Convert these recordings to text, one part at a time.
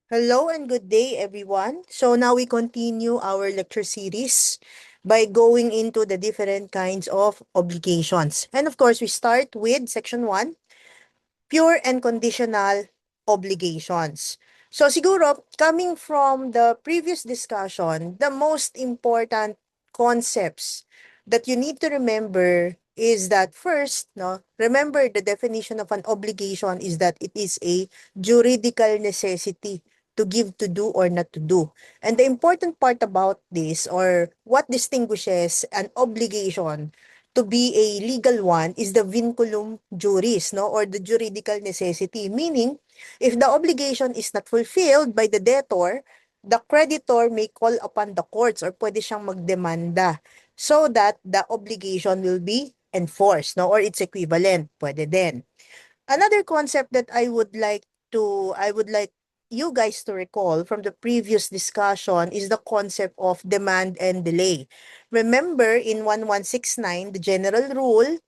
Hello and good day, everyone. So now we continue our lecture series by going into the different kinds of obligations. And of course, we start with section 1, pure and conditional obligations. So siguro, coming from the previous discussion, the most important concepts that you need to remember is that first, no, remember the definition of an obligation is that it is a juridical necessity to give, to do, or not to do. And the important part about this, or what distinguishes an obligation to be a legal one, is the vinculum juris, no, or the juridical necessity, meaning if the obligation is not fulfilled by the debtor, the creditor may call upon the courts or pwede siyang magdemanda so that the obligation will be enforced, no, or its equivalent, pwede din. Another concept that I would like you guys to recall from the previous discussion is the concept of demand and delay. Remember, in 1169, the general rule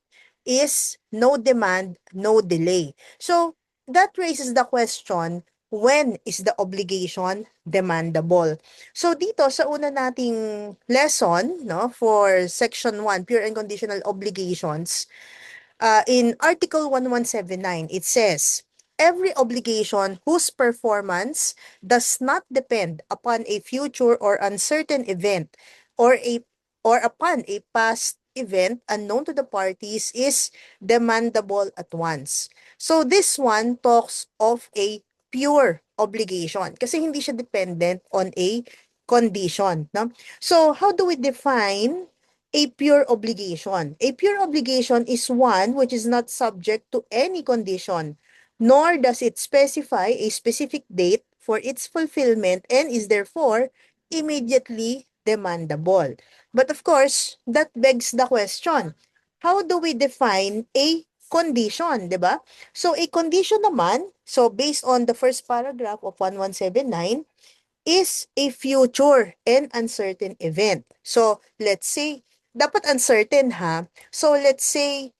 is no demand, no delay. So that raises the question, when is the obligation demandable? So dito sa una nating lesson, no, for section 1, pure and conditional obligations, in Article 1179, it says, every obligation whose performance does not depend upon a future or uncertain event or upon a past event unknown to the parties is demandable at once. So this one talks of a pure obligation kasi hindi siya dependent on a condition, no? So how do we define a pure obligation? A pure obligation is one which is not subject to any condition, nor does it specify a specific date for its fulfillment and is therefore immediately demandable. But of course, that begs the question, how do we define a condition, 'di ba? So a condition naman, so based on the first paragraph of 1179, is a future and uncertain event. So, let's say, dapat uncertain ha. So, let's say,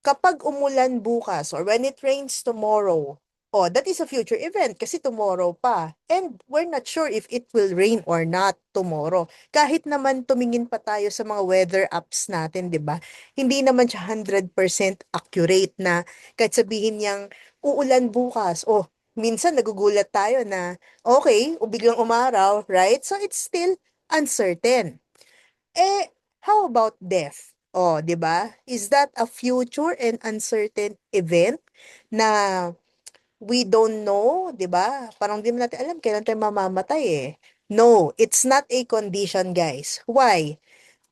kapag umulan bukas or when it rains tomorrow, oh, that is a future event kasi tomorrow pa. And we're not sure if it will rain or not tomorrow. Kahit naman tumingin pa tayo sa mga weather apps natin, di ba? Hindi naman siya 100% accurate na kahit sabihin niyang uulan bukas, oh, minsan nagugulat tayo na okay, o biglang umaraw, right? So it's still uncertain. Eh, how about death? Oh, 'di ba? Is that a future and uncertain event na we don't know, 'di ba? Parang di natin alam kailan tayo mamamatay eh. No, it's not a condition, guys. Why?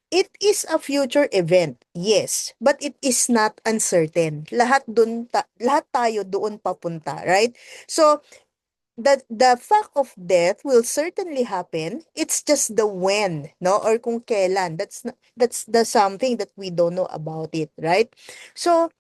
It is a future event, yes, but it is not uncertain. Lahat tayo doon papunta, right? So, the fact of death will certainly happen. It's just the when, no, or kung kailan. That's the something that we don't know about it, right? So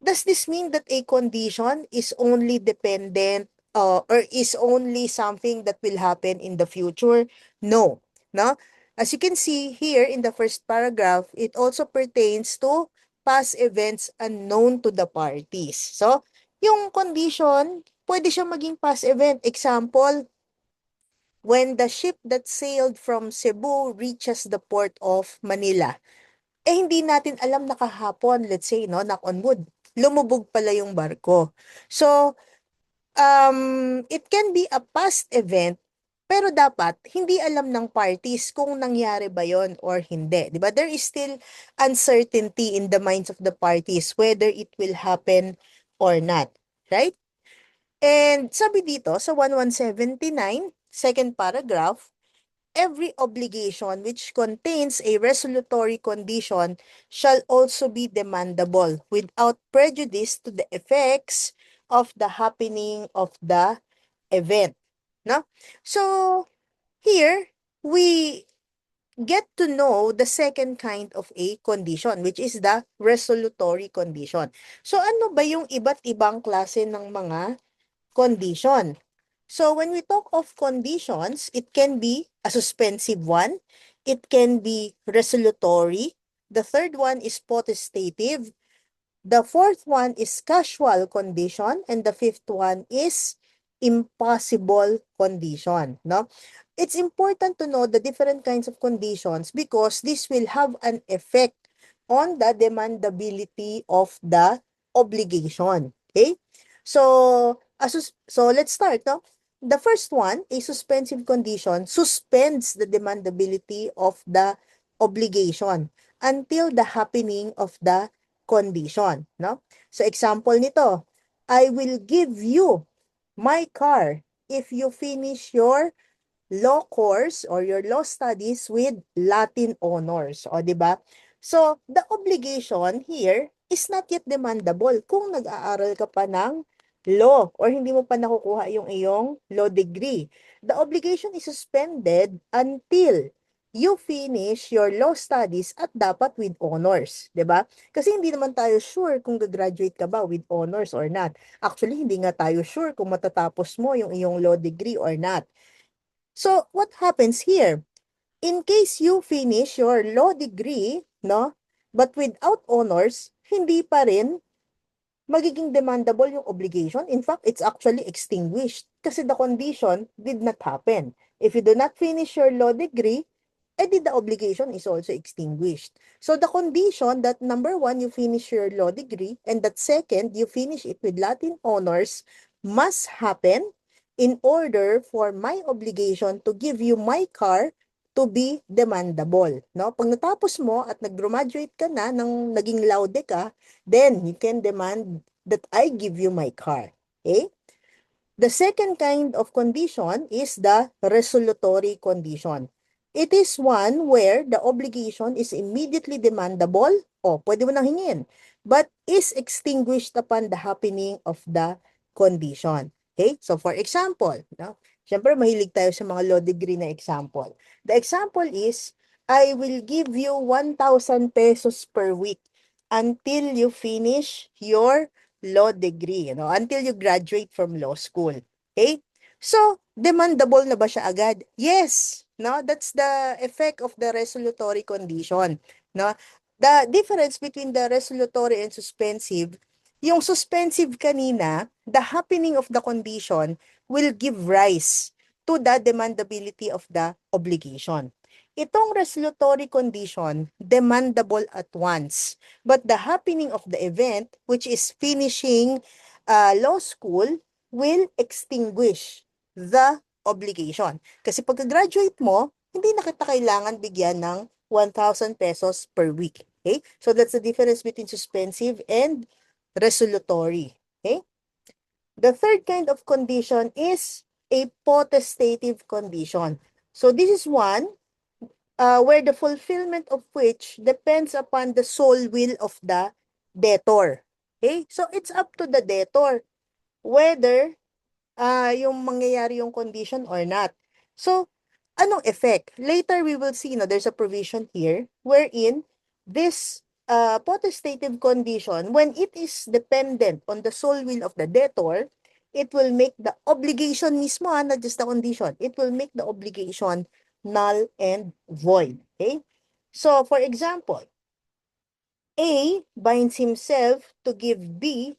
does this mean that a condition is only dependent, or is only something that will happen in the future? No, no. As you can see here in the first paragraph, it also pertains to past events unknown to the parties. So, yung condition, pwede siya maging past event. Example, when the ship that sailed from Cebu reaches the port of Manila. Eh, hindi natin alam na kahapon, let's say, no, knock on wood, lumubog pala yung barko. So, it can be a past event, pero dapat hindi alam ng parties kung nangyari ba yon or hindi. Di ba? There is still uncertainty in the minds of the parties whether it will happen or not. Right? And sabi dito sa 1179, second paragraph, every obligation which contains a resolutory condition shall also be demandable without prejudice to the effects of the happening of the event. No? So, here, we get to know the second kind of a condition, which is the resolutory condition. So, ano ba yung iba't ibang klase ng mga condition? So when we talk of conditions, it can be a suspensive one, it can be resolutory, the third one is potestative, the fourth one is casual condition, and the fifth one is impossible condition, no? It's important to know the different kinds of conditions because this will have an effect on the demandability of the obligation. Okay? So let's start, no? The first one, a suspensive condition, suspends the demandability of the obligation until the happening of the condition, no? So example nito, I will give you my car if you finish your law course or your law studies with Latin honors. O, di ba? So, the obligation here is not yet demandable kung nag-aaral ka pa ng law or hindi mo pa nakukuha yung iyong law degree. The obligation is suspended until you finish your law studies at dapat with honors, 'di ba? Kasi hindi naman tayo sure kung gagraduate ka ba with honors or not. Actually, hindi nga tayo sure kung matatapos mo yung iyong law degree or not. So, what happens here? In case you finish your law degree, no, but without honors, hindi pa rin magiging demandable yung obligation. In fact, it's actually extinguished kasi the condition did not happen. If you do not finish your law degree, the obligation is also extinguished. So the condition that number one, you finish your law degree, and that second, you finish it with Latin honors, must happen in order for my obligation to give you my car to be demandable. No? Pag natapos mo at nag-graduate ka na, naging laude ka, then you can demand that I give you my car. Okay? The second kind of condition is the resolutory condition. It is one where the obligation is immediately demandable, o pwede mo nang hingin, but is extinguished upon the happening of the condition. Okay? So for example, no? Siyempre mahilig tayo sa mga law degree na example. The example is, I will give you 1,000 pesos per week until you finish your law degree, until you graduate from law school. Okay? So, demandable na ba siya agad? Yes. No, that's the effect of the resolutory condition. No? The difference between the resolutory and suspensive, yung suspensive kanina, the happening of the condition will give rise to the demandability of the obligation. Itong resolutory condition, demandable at once. But the happening of the event, which is finishing law school, will extinguish the obligation. Kasi pagka-graduate mo, hindi na kita kailangan bigyan ng 1,000 pesos per week. Okay? So that's the difference between suspensive and resolutory. Okay? The third kind of condition is a potestative condition. So this is one where the fulfillment of which depends upon the sole will of the debtor. Okay? So it's up to the debtor whether yung mangyayari yung condition or not. So, anong effect? Later we will see, there's a provision here wherein this potestative condition, when it is dependent on the sole will of the debtor, it will make the obligation mismo, not just the condition, it will make the obligation null and void. Okay? So, for example, A binds himself to give B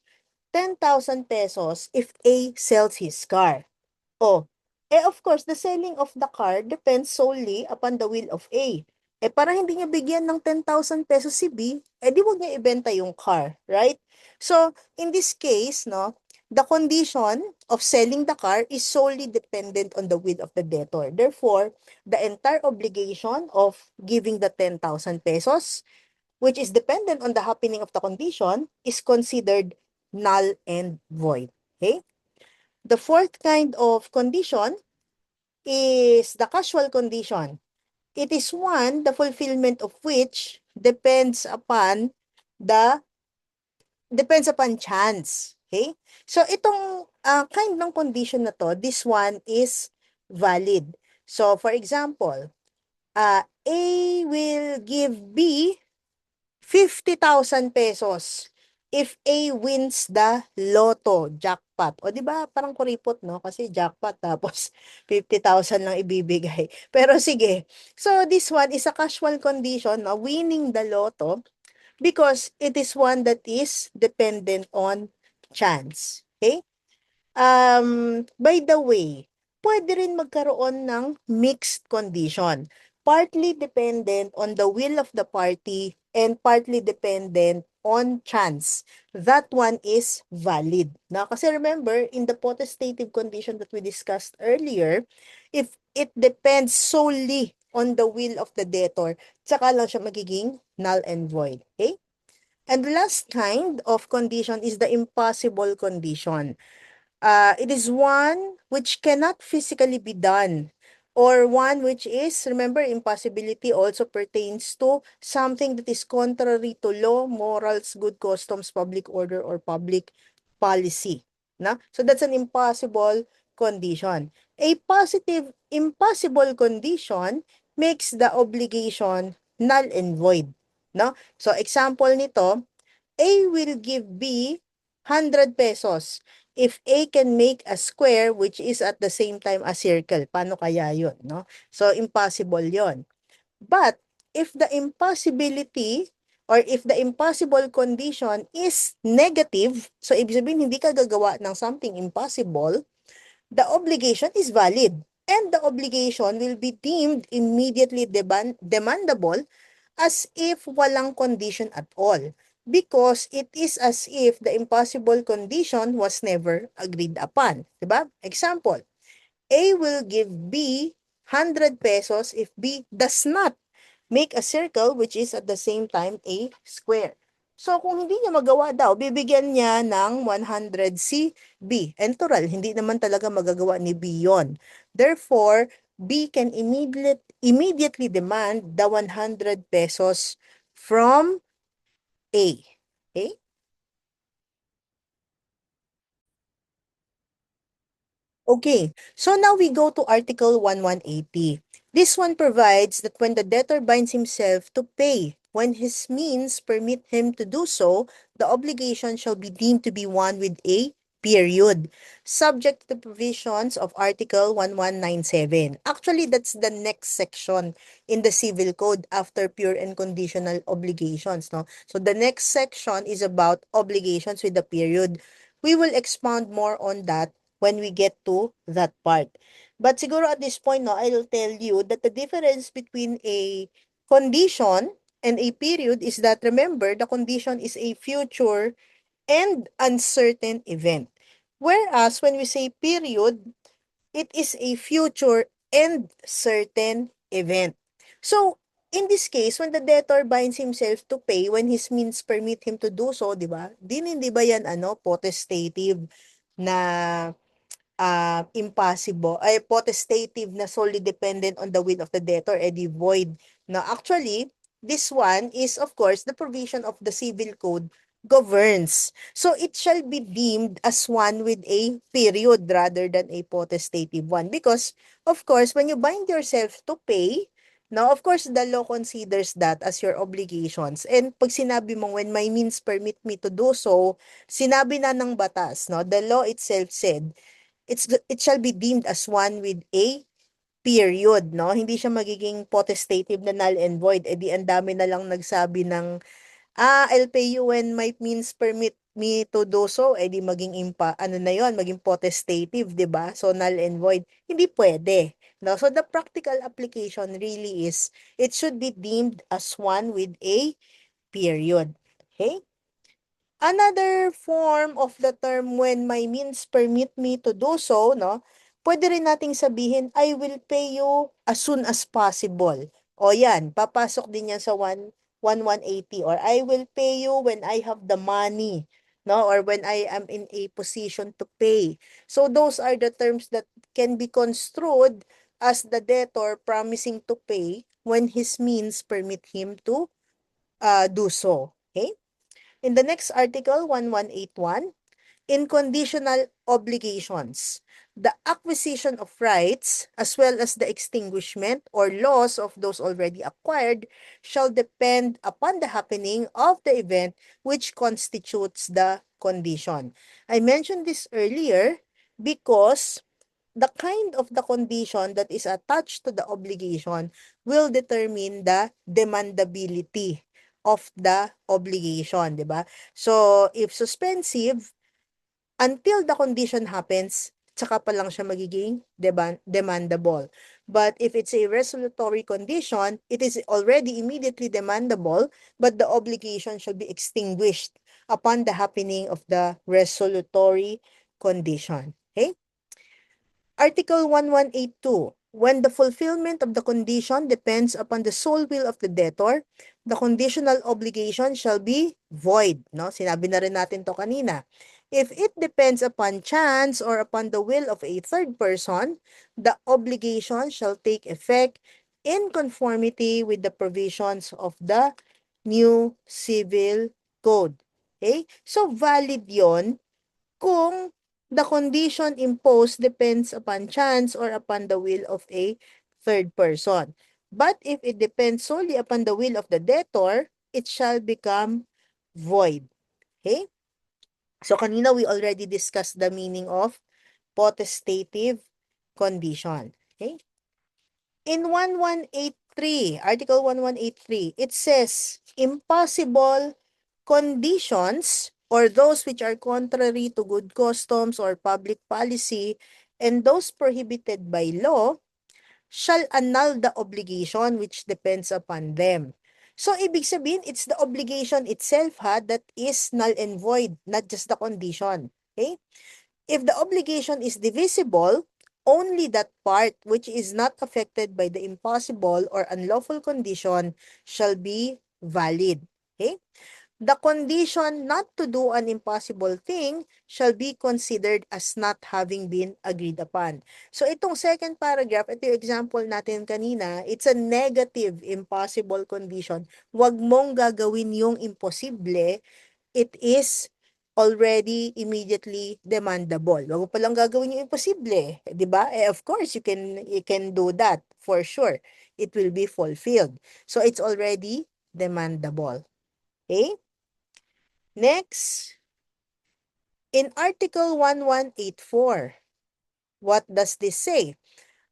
10,000 pesos if A sells his car. Oh, of course, the selling of the car depends solely upon the will of A. Para hindi niya bigyan ng 10,000 pesos si B, di wag niya ibenta yung car, right? So, in this case, no, the condition of selling the car is solely dependent on the will of the debtor. Therefore, the entire obligation of giving the 10,000 pesos, which is dependent on the happening of the condition, is considered null and void. Okay? The fourth kind of condition is the casual condition. It is one, the fulfillment of which the depends upon chance. Okay? So itong kind ng condition na to, this one is valid. So for example, A will give B 50,000 pesos if A wins the lotto jackpot. O di ba parang kuripot, no? Kasi jackpot tapos 50,000 lang ibibigay. Pero sige. So this one is a casual condition, no? Winning the lotto because it is one that is dependent on chance. Okay? By the way, pwede rin magkaroon ng mixed condition. Partly dependent on the will of the party and partly dependent on chance. That one is valid. Na kasi remember, in the potestative condition that we discussed earlier, if it depends solely on the will of the debtor, tsaka lang siya magiging null and void. Okay? And the last kind of condition is the impossible condition. It is one which cannot physically be done, or one which is, remember, impossibility also pertains to something that is contrary to law, morals, good customs, public order, or public policy. Na? So that's an impossible condition. A positive impossible condition makes the obligation null and void. No? So example nito, A will give B 100 pesos if A can make a square which is at the same time a circle. Paano kaya yun, no? So, impossible yon. But, if the impossibility or if the impossible condition is negative, so ibig sabihin hindi ka gagawa ng something impossible, the obligation is valid. And the obligation will be deemed immediately demandable as if walang condition at all, because it is as if the impossible condition was never agreed upon. Diba? Example, A will give B 100 pesos if B does not make a circle which is at the same time a square. So, kung hindi niya magawa daw, bibigyan niya ng 100 si B. And total, hindi naman talaga magagawa ni B yon. Therefore, B can immediately demand the 100 pesos from A. Okay? Okay, so now we go to Article 1180. This one provides that when the debtor binds himself to pay when his means permit him to do so, the obligation shall be deemed to be one with a period, subject to the provisions of Article 1197. Actually, that's the next section in the Civil Code after pure and conditional obligations. No? So the next section is about obligations with a period. We will expound more on that when we get to that part. But siguro at this point, no, I'll tell you that the difference between a condition and a period is that, remember, the condition is a future and uncertain event. Whereas when we say period, it is a future and certain event. So, in this case, when the debtor binds himself to pay when his means permit him to do so, di ba? Hindi ba yan potestative na impossible, ay potestative na solely dependent on the will of the debtor, edi void. Now, actually, this one is, of course, the provision of the Civil Code governs. So, it shall be deemed as one with a period rather than a potestative one. Because, of course, when you bind yourself to pay, now, of course, the law considers that as your obligations. And pag sinabi mong, when my means permit me to do so, sinabi na ng batas, no? The law itself said, it shall be deemed as one with a period, no? Hindi siya magiging potestative na null and void. Eh di ang dami na lang nagsabi ng, I'll pay you when my means permit me to do so. Eh di maging ano na yon, maging potestative, di ba? So null and void. Hindi pwede. No? So the practical application really is, it should be deemed as one with a period. Okay? Another form of the term when my means permit me to do so, no? Pwede rin nating sabihin, I will pay you as soon as possible. O yan, papasok din yan sa 1180. Or I will pay you when I have the money, no? Or when I am in a position to pay. So those are the terms that can be construed as the debtor promising to pay when his means permit him to do so. Okay? In the next article, 1181, in conditional obligations, the acquisition of rights as well as the extinguishment or loss of those already acquired shall depend upon the happening of the event which constitutes the condition. I mentioned this earlier because the kind of the condition that is attached to the obligation will determine the demandability of the obligation, di ba? So, if suspensive, until the condition happens, tsaka pa lang siya magiging demandable. But if it's a resolutory condition, it is already immediately demandable, but the obligation shall be extinguished upon the happening of the resolutory condition. Okay? Article 1182. When the fulfillment of the condition depends upon the sole will of the debtor, the conditional obligation shall be void. No? Sinabi na rin natin to kanina. If it depends upon chance or upon the will of a third person, the obligation shall take effect in conformity with the provisions of the new civil code. Okay? So, valid yon kung the condition imposed depends upon chance or upon the will of a third person. But if it depends solely upon the will of the debtor, it shall become void. Okay? So kanina we already discussed the meaning of potestative condition. Okay? In 1183, Article 1183, it says, impossible conditions or those which are contrary to good customs or public policy and those prohibited by law shall annul the obligation which depends upon them. So, ibig sabihin, it's the obligation itself that is null and void, not just the condition. Okay? If the obligation is divisible, only that part which is not affected by the impossible or unlawful condition shall be valid. Okay? The condition not to do an impossible thing shall be considered as not having been agreed upon. So itong second paragraph, ito yung example natin kanina, it's a negative impossible condition. Huwag mong gagawin yung imposible, it is already immediately demandable. Wag mo palang gagawin yung imposible, 'di ba? Of course you can do that for sure. It will be fulfilled. So it's already demandable. Okay? Next, in Article 1184, what does this say?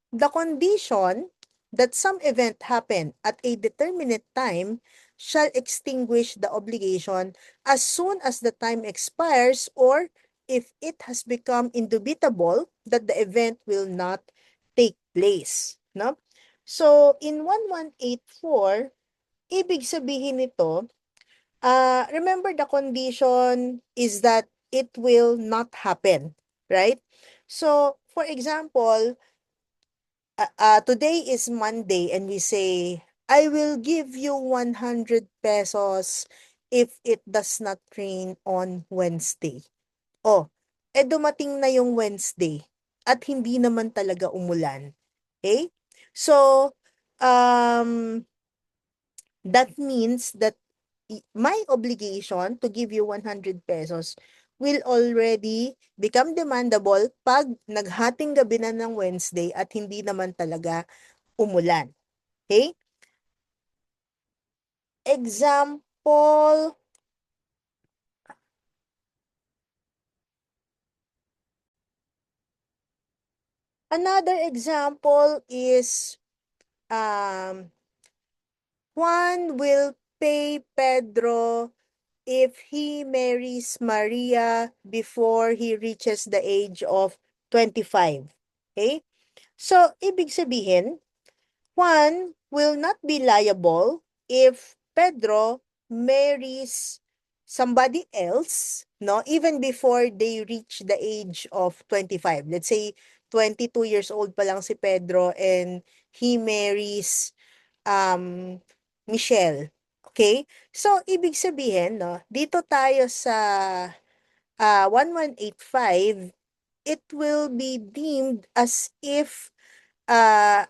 The condition that some event happen at a determinate time shall extinguish the obligation as soon as the time expires or if it has become indubitable that the event will not take place. No? So, in 1184, ibig sabihin nito, remember the condition is that it will not happen, right? So, for example, today is Monday and we say, I will give you 100 pesos if it does not rain on Wednesday. Oh, dumating na yung Wednesday at hindi naman talaga umulan. Okay? So, um, that means that my obligation to give you 100 pesos will already become demandable pag naghating gabi na ng Wednesday at hindi naman talaga umulan. Okay? Example, another example is Juan will pay Pedro if he marries Maria before he reaches the age of 25. Okay? So, ibig sabihin, Juan will not be liable if Pedro marries somebody else, no, even before they reach the age of 25. Let's say 22 years old pa lang si Pedro and he marries Michelle. Okay? So, ibig sabihin, no, dito tayo sa 1185, it will be deemed as if uh,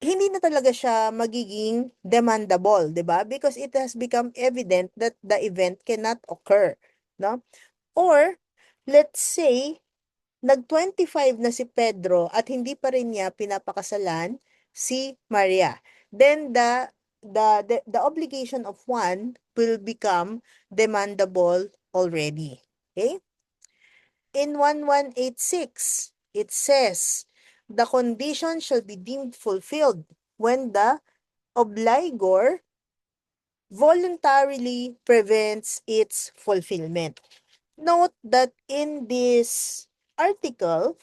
hindi na talaga siya magiging demandable, 'di ba? Because it has become evident that the event cannot occur, no? Or let's say nag-25 na si Pedro at hindi pa rin niya pinapakasalan si Maria. Then the obligation of one will become demandable already. Okay? In 1186, it says, the condition shall be deemed fulfilled when the obligor voluntarily prevents its fulfillment. note that in this article,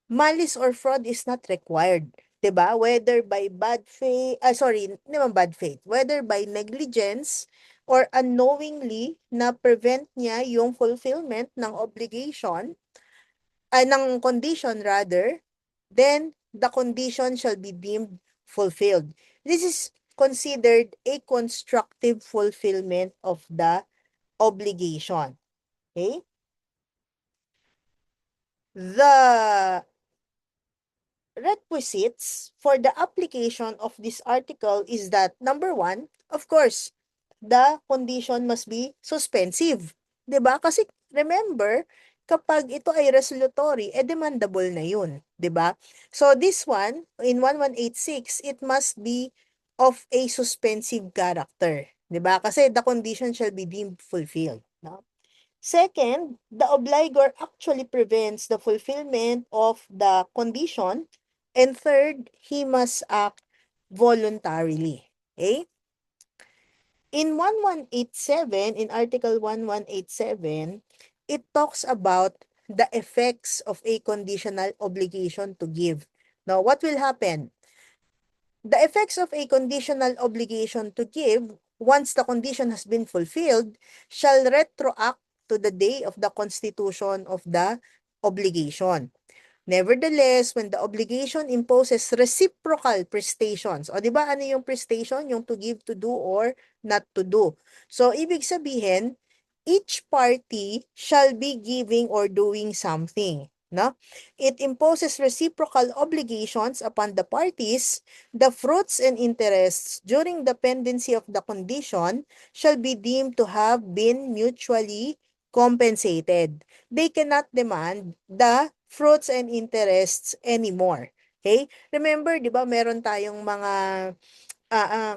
malice or fraud is not required. 'Di ba? Whether by bad faith, sorry, hindi naman bad faith, whether by negligence or unknowingly na prevent niya yung fulfillment ng obligation, ng condition rather, then the condition shall be deemed fulfilled. This is considered a constructive fulfillment of the obligation. Okay? The requisites for the application of this article is that, number one, of course, the condition must be suspensive. 'Di ba? Kasi remember, kapag ito ay resolutory, demandable na yun. 'Di ba? So this one, in 1186, it must be of a suspensive character. 'Di ba? Kasi the condition shall be deemed fulfilled. No? Second, the obligor actually prevents the fulfillment of the condition. And third, he must act voluntarily. Okay? In 1187, in Article 1187, it talks about the effects of a conditional obligation to give. Now, what will happen? The effects of a conditional obligation to give, once the condition has been fulfilled, shall retroact to the day of the constitution of the obligation. Nevertheless, when the obligation imposes reciprocal prestations, o di ba ano yung prestation? Yung to give, to do, or not to do. So, ibig sabihin, each party shall be giving or doing something. No? It imposes reciprocal obligations upon the parties. The fruits and interests during the pendency of the condition shall be deemed to have been mutually compensated. They cannot demand the fruits and interests anymore. Okay? Remember, di ba, meron tayong mga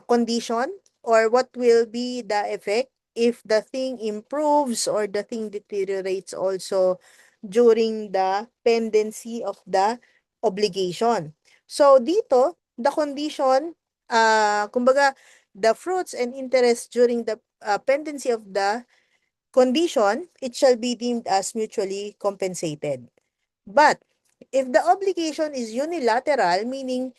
condition or what will be the effect if the thing improves or the thing deteriorates also during the pendency of the obligation. So dito, the condition, kumbaga, the fruits and interest during the pendency of the condition, it shall be deemed as mutually compensated. But if the obligation is unilateral, meaning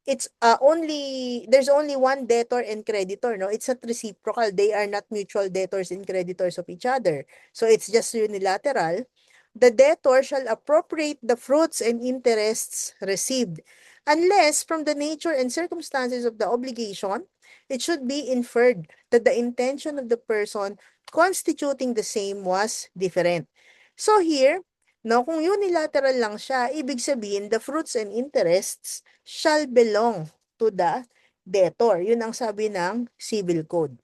it's there's only one debtor and creditor, no? It's not reciprocal. They are not mutual debtors and creditors of each other. So it's just unilateral. The debtor shall appropriate the fruits and interests received, unless from the nature and circumstances of the obligation, it should be inferred that the intention of the person constituting the same was different. So here, no, kung unilateral lang siya, ibig sabihin, the fruits and interests shall belong to the debtor. Yun ang sabi ng Civil Code.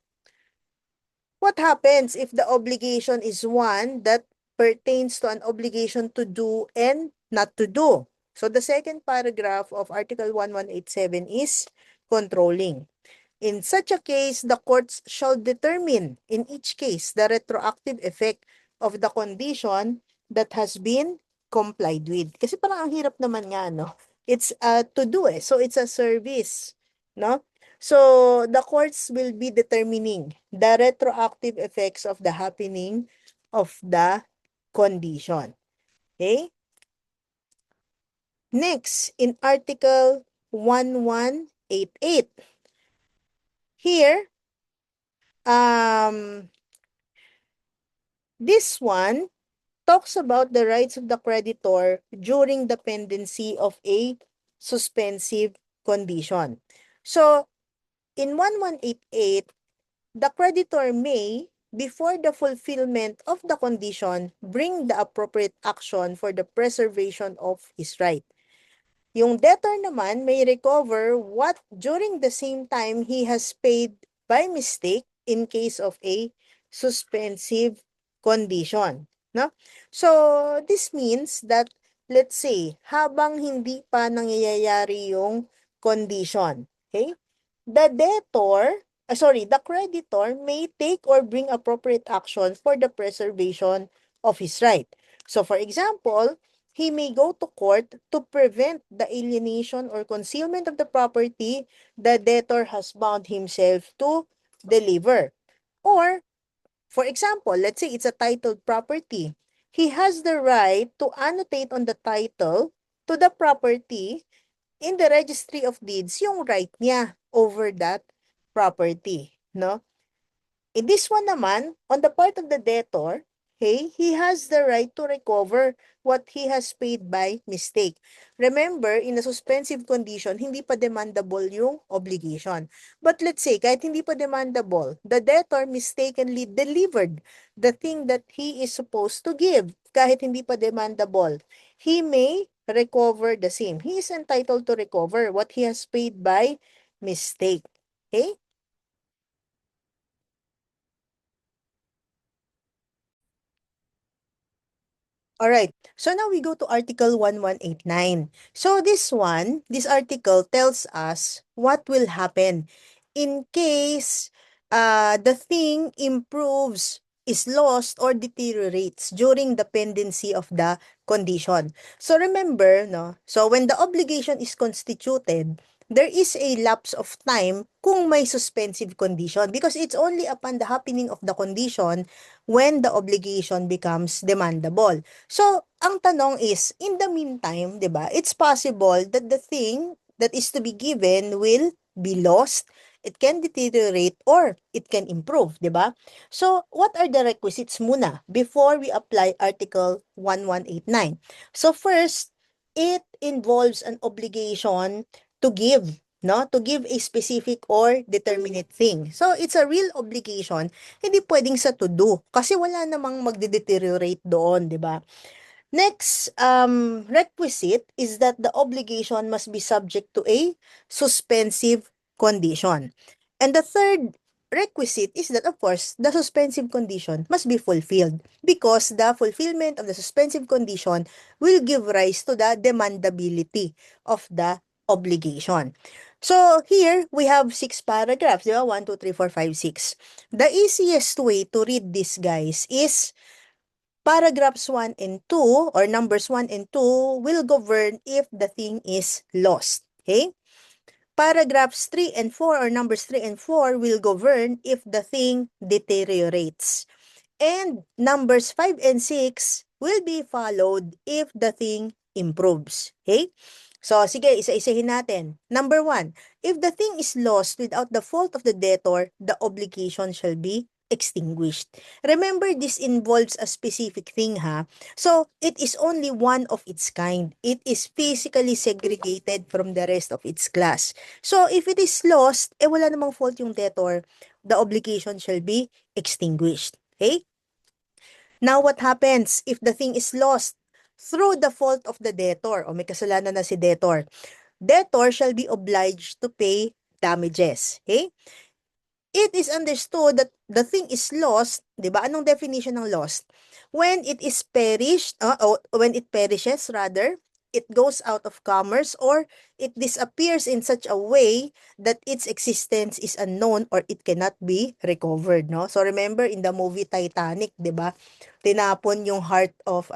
What happens if the obligation is one that pertains to an obligation to do and not to do? So the second paragraph of Article 1187 is controlling. In such a case, the courts shall determine in each case the retroactive effect of the condition that has been complied with. Kasi parang ang hirap naman nga, no? It's to do So it's a service, no? So the courts will be determining the retroactive effects of the happening of the condition. Okay? Next, in Article 1188, here, this one talks about the rights of the creditor during the pendency of a suspensive condition. So, in 1188, the creditor may, before the fulfillment of the condition, bring the appropriate action for the preservation of his right. Yung debtor naman may recover what during the same time he has paid by mistake in case of a suspensive condition. No? So, this means that, let's say, habang hindi pa nangyayari yung condition, okay? The creditor may take or bring appropriate action for the preservation of his right. So, for example, he may go to court to prevent the alienation or concealment of the property the debtor has bound himself to deliver. Or For example, let's say it's a titled property. He has the right to annotate on the title to the property in the registry of deeds yung right niya over that property, no? In this one naman, on the part of the debtor, okay, he has the right to recover what he has paid by mistake. Remember, in a suspensive condition, hindi pa demandable yung obligation. But let's say, kahit hindi pa demandable, the debtor mistakenly delivered the thing that he is supposed to give, kahit hindi pa demandable. He may recover the same. He is entitled to recover what he has paid by mistake. Okay? All right. So now we go to Article 1189. So this article tells us what will happen in case the thing improves, is lost, or deteriorates during the pendency of the condition. So remember, no? So when the obligation is constituted, there is a lapse of time kung may suspensive condition because it's only upon the happening of the condition when the obligation becomes demandable. So, ang tanong is, in the meantime, 'di ba, it's possible that the thing that is to be given will be lost, it can deteriorate, or it can improve, 'di ba? So, what are the requisites muna before we apply Article 1189? So, first, it involves an obligation to give, no? To give a specific or determinate thing. So, it's a real obligation, hindi pwedeng sa to do kasi wala namang magde-deteriorate doon, 'di ba? Next requisite is that the obligation must be subject to a suspensive condition. And the third requisite is that, of course, the suspensive condition must be fulfilled because the fulfillment of the suspensive condition will give rise to the demandability of the obligation. So here, we have 6 paragraphs, di ba? 1, 2, 3, 4, 5, 6. The easiest way to read this, guys, is paragraphs 1 and 2 or numbers 1 and 2 will govern if the thing is lost. Okay? Paragraphs 3 and 4 or numbers 3 and 4 will govern if the thing deteriorates. And numbers 5 and 6 will be followed if the thing improves. Okay? So, sige, isa-isahin natin. Number 1, if the thing is lost without the fault of the debtor, the obligation shall be extinguished. Remember, this involves a specific thing, ha? So, it is only one of its kind. It is physically segregated from the rest of its class. So, if it is lost, wala namang fault yung debtor, the obligation shall be extinguished. Okay? Now, what happens if the thing is lost through the fault of the debtor o may kasalanan na si debtor? Debtor shall be obliged to pay damages. Okay? It is understood that the thing is lost, 'di ba? Anong definition ng lost? When it is perished, or when it perishes rather, it goes out of commerce or it disappears in such a way that its existence is unknown or it cannot be recovered, no? So remember in the movie Titanic, 'di ba? Tinapon yung heart of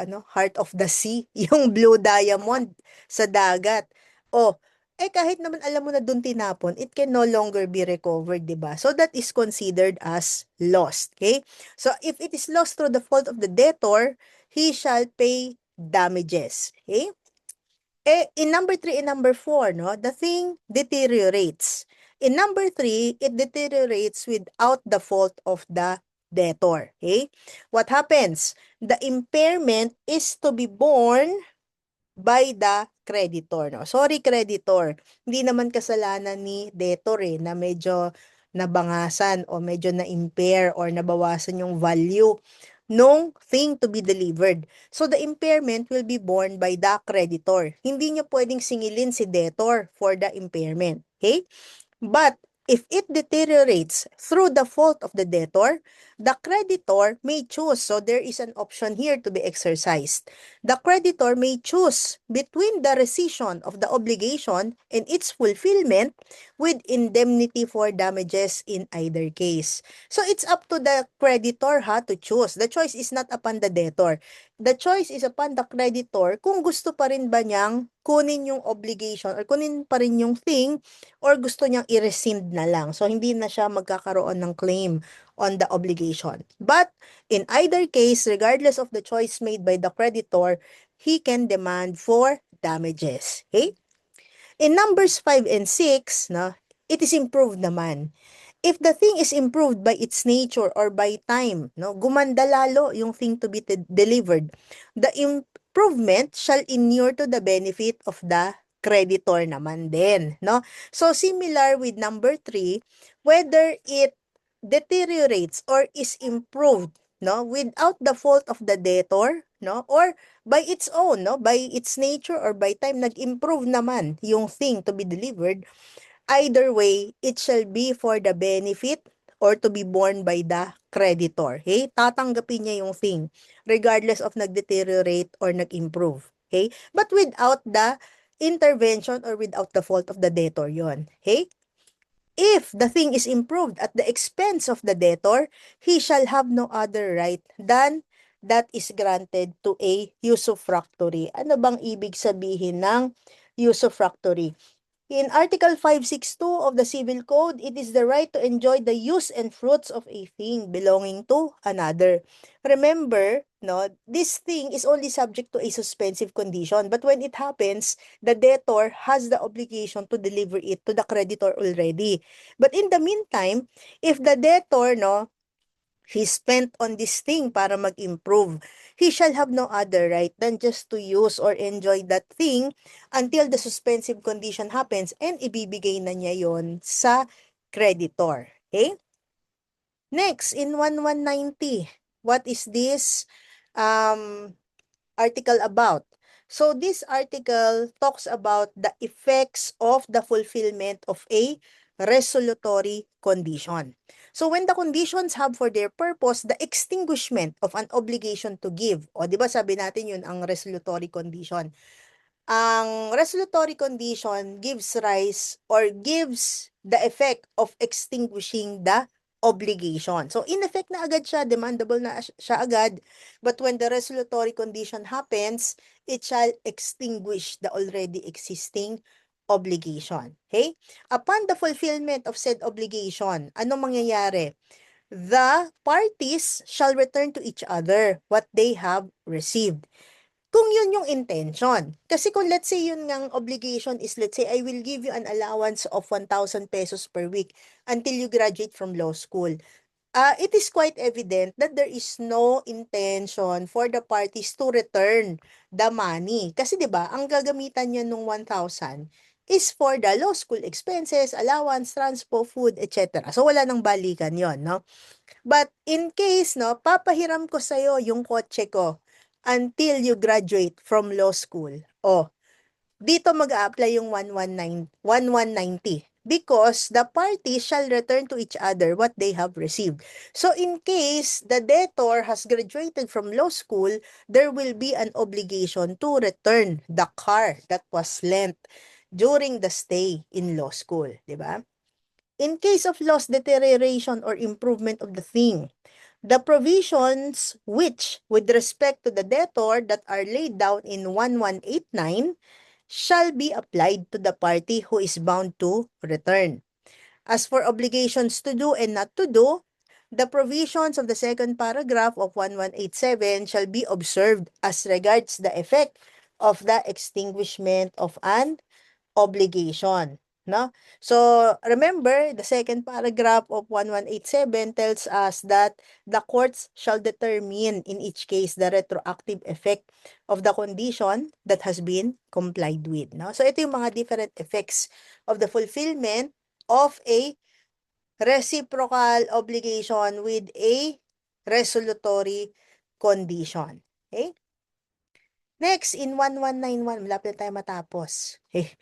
the sea, yung blue diamond sa dagat. Oh, kahit naman alam mo na dun tinapon, it can no longer be recovered, 'di ba? So that is considered as lost, okay? So if it is lost through the fault of the debtor, he shall pay damages, okay? In number 3 and number 4, no, the thing deteriorates. In number 3, it deteriorates without the fault of the debtor, okay? What happens? The impairment is to be borne by the creditor, no? Sorry, creditor. Hindi naman kasalanan ni debtor na medyo nabangasan o medyo na-impair or nabawasan yung value nung thing to be delivered. So, the impairment will be borne by the creditor. Hindi niya pwedeng singilin si debtor for the impairment. Okay? But if it deteriorates through the fault of the debtor, the creditor may choose. So there is an option here to be exercised. The creditor may choose between the rescission of the obligation and its fulfillment with indemnity for damages in either case. So it's up to the creditor to choose. The choice is not upon the debtor. the choice is upon the creditor kung gusto pa rin ba niyang kunin yung obligation or kunin pa rin yung thing or gusto niyang i-rescind na lang. So, hindi na siya magkakaroon ng claim on the obligation. But, in either case, regardless of the choice made by the creditor, he can demand for damages. Okay? In numbers 5 and 6, no, it is improved naman. If the thing is improved by its nature or by time, no, gumanda lalo yung thing to be delivered, the improvement shall inure to the benefit of the creditor naman din, no? So similar with number 3, whether it deteriorates or is improved, no, without the fault of the debtor, no, or by its own, no, by its nature or by time nag-improve naman yung thing to be delivered, either way, it shall be for the benefit or to be borne by the creditor. Okay? Tatanggapin niya yung thing regardless of nag-deteriorate or nag-improve. Okay? But without the intervention or without the fault of the debtor yon. Okay? If the thing is improved at the expense of the debtor, he shall have no other right than that is granted to a usufructuary. Ano bang ibig sabihin ng usufructuary? In Article 562 of the Civil Code, it is the right to enjoy the use and fruits of a thing belonging to another. Remember, no, this thing is only subject to a suspensive condition, but when it happens, the debtor has the obligation to deliver it to the creditor already. But in the meantime, if the debtor, no, he spent on this thing para mag-improve, he shall have no other right than just to use or enjoy that thing until the suspensive condition happens and ibibigay na niya yon sa creditor. Okay? Next, in 1190, what is this article about? So this article talks about the effects of the fulfillment of a resolutory condition. So when the conditions have for their purpose the extinguishment of an obligation to give, o di ba sabi natin yun ang resolutory condition. Ang resolutory condition gives rise or gives the effect of extinguishing the obligation. So, in effect na agad siya, demandable na siya agad, but when the resolutory condition happens, it shall extinguish the already existing obligation. Okay? Upon the fulfillment of said obligation, anong mangyayari? The parties shall return to each other what they have received. Kung yun yung intention. Kasi kung let's say yun ngang obligation is, let's say, I will give you an allowance of 1,000 pesos per week until you graduate from law school. It is quite evident that there is no intention for the parties to return the money. Kasi 'di ba, ang gagamitan niya nung 1,000 is for the law school expenses, allowance, transpo, food, etc. So wala nang balikan 'yon, no? But in case, no, papahiram ko sa'yo yung kotse ko until you graduate from law school. Oh, dito mag-a-apply yung 1190 because the parties shall return to each other what they have received. So in case the debtor has graduated from law school, there will be an obligation to return the car that was lent during the stay in law school, di ba? In case of loss, deterioration, or improvement of the thing, the provisions which, with respect to the debtor that are laid down in 1189, shall be applied to the party who is bound to return. As for obligations to do and not to do, the provisions of the second paragraph of 1187 shall be observed as regards the effect of the extinguishment of an obligation. No? So, remember, the second paragraph of 1187 tells us that the courts shall determine in each case the retroactive effect of the condition that has been complied with. No? So, ito yung mga different effects of the fulfillment of a reciprocal obligation with a resolutory condition. Okay? Next, in 1191, malapit na tayo matapos. Okay.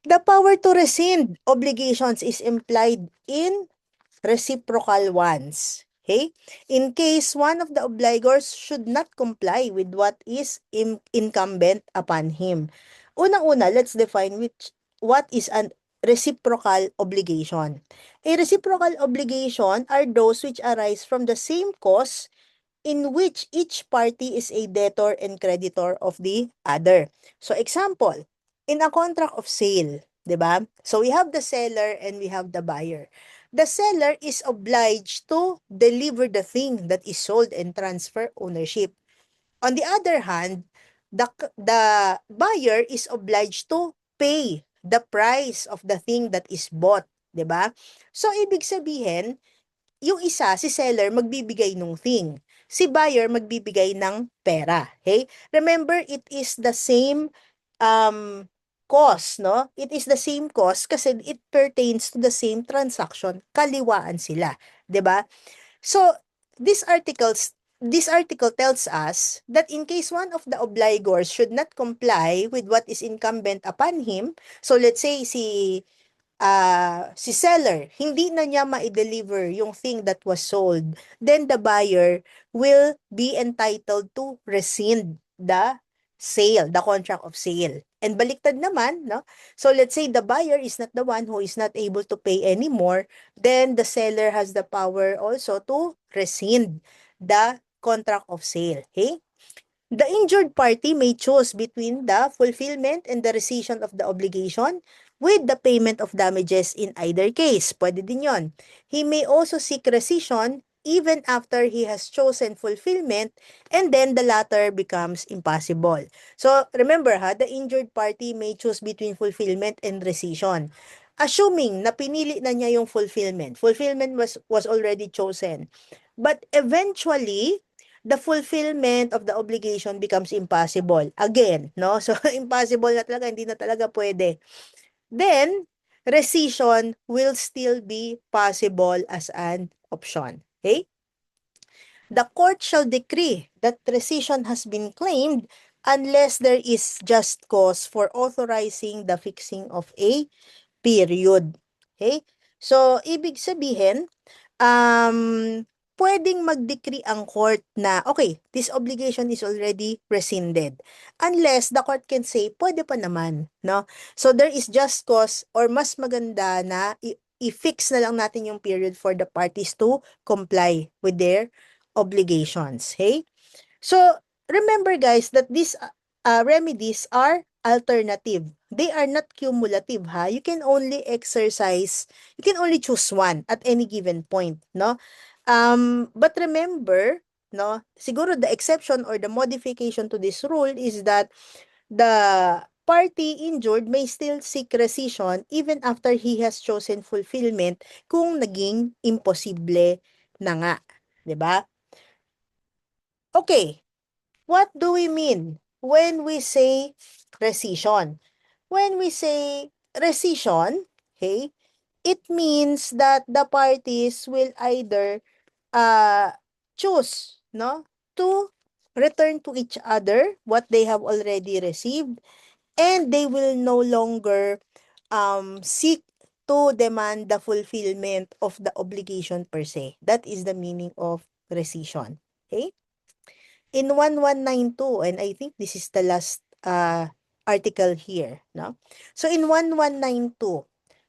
The power to rescind obligations is implied in reciprocal ones. Okay? In case one of the obligors should not comply with what is incumbent upon him. Unang-una, let's define what is an reciprocal obligation. A reciprocal obligation are those which arise from the same cause in which each party is a debtor and creditor of the other. So example, in a contract of sale, 'di ba? So we have the seller and we have the buyer. The seller is obliged to deliver the thing that is sold and transfer ownership. On the other hand, the buyer is obliged to pay the price of the thing that is bought, 'di ba? So ibig sabihin, yung isa, si seller, magbibigay ng thing. Si buyer, magbibigay ng pera. Okay? Remember, it is the same cost, no? It is the same cost kasi it pertains to the same transaction. Kaliwaan sila. 'Di ba? So, this article tells us that in case one of the obligors should not comply with what is incumbent upon him, so let's say si seller, hindi na niya ma-deliver yung thing that was sold, then the buyer will be entitled to rescind the sale, the contract of sale. And baliktad naman, no? So let's say the buyer is not the one who is not able to pay anymore, then the seller has the power also to rescind the contract of sale. Okay? The injured party may choose between the fulfillment and the rescission of the obligation with the payment of damages in either case. Pwede din yon. He may also seek rescission even after he has chosen fulfillment and then the latter becomes impossible. So, remember ha, the injured party may choose between fulfillment and rescission. Assuming na pinili na niya yung fulfillment. Fulfillment was already chosen. But eventually, the fulfillment of the obligation becomes impossible. Again, no? So, impossible na talaga, hindi na talaga pwede. Then, rescission will still be possible as an option. Okay? The court shall decree that rescission has been claimed unless there is just cause for authorizing the fixing of a period. Okay? So, ibig sabihin, pwedeng mag-decree ang court na, okay, this obligation is already rescinded. Unless the court can say, pwede pa naman, no? So, there is just cause or mas maganda na i-fix na lang natin yung period for the parties to comply with their obligations. Okay? So, remember guys that these remedies are alternative. They are not cumulative, ha? You can only choose one at any given point, no? But remember, no, siguro the exception or the modification to this rule is that the party injured may still seek rescission even after he has chosen fulfillment kung naging imposible na nga, 'di ba? Okay, what do we mean when we say rescission? When we say rescission, okay, it means that the parties will either choose, no, to return to each other what they have already received, and they will no longer seek to demand the fulfillment of the obligation per se. That is the meaning of rescission. Okay? In 1192, and I think this is the last article here, no? So in 1192,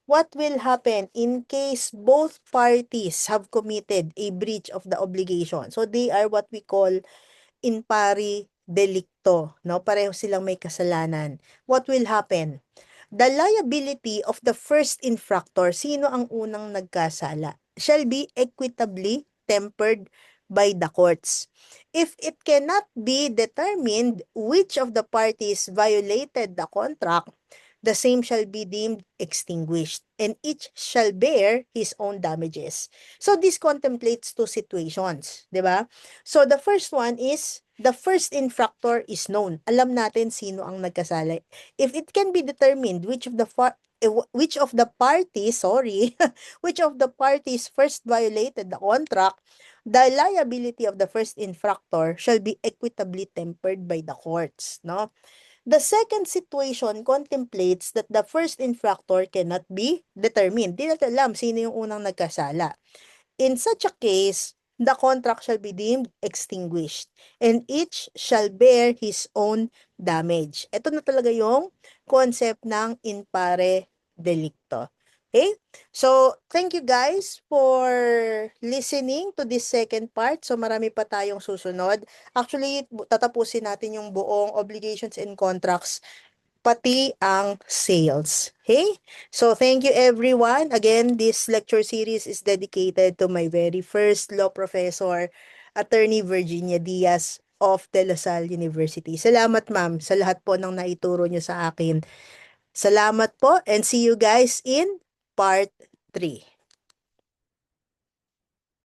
what will happen in case both parties have committed a breach of the obligation? So they are what we call in pari delicto, no? Pareho silang may kasalanan. What will happen? The liability of the first infractor, sino ang unang nagkasala, shall be equitably tempered by the courts. If it cannot be determined which of the parties violated the contract, the same shall be deemed extinguished, and each shall bear his own damages. So this contemplates two situations, di ba? So the first one is, the first infractor is known. Alam natin sino ang nagkasala. If it can be determined which of the parties, sorry, which of the parties first violated the contract, the liability of the first infractor shall be equitably tempered by the courts, no? The second situation contemplates that the first infractor cannot be determined. Di natin alam sino yung unang nagkasala. In such a case, the contract shall be deemed extinguished, and each shall bear his own damage. Ito na talaga yung concept ng in pare delicto. Okay? So, thank you guys for listening to this second part. So, marami pa tayong susunod. Actually, tatapusin natin yung buong obligations and contracts, pati ang sales. Okay? So, thank you everyone. Again, this lecture series is dedicated to my very first law professor, Attorney Virginia Diaz of De La Salle University. Salamat ma'am sa lahat po ng naituro niyo sa akin. Salamat po and see you guys in part 3.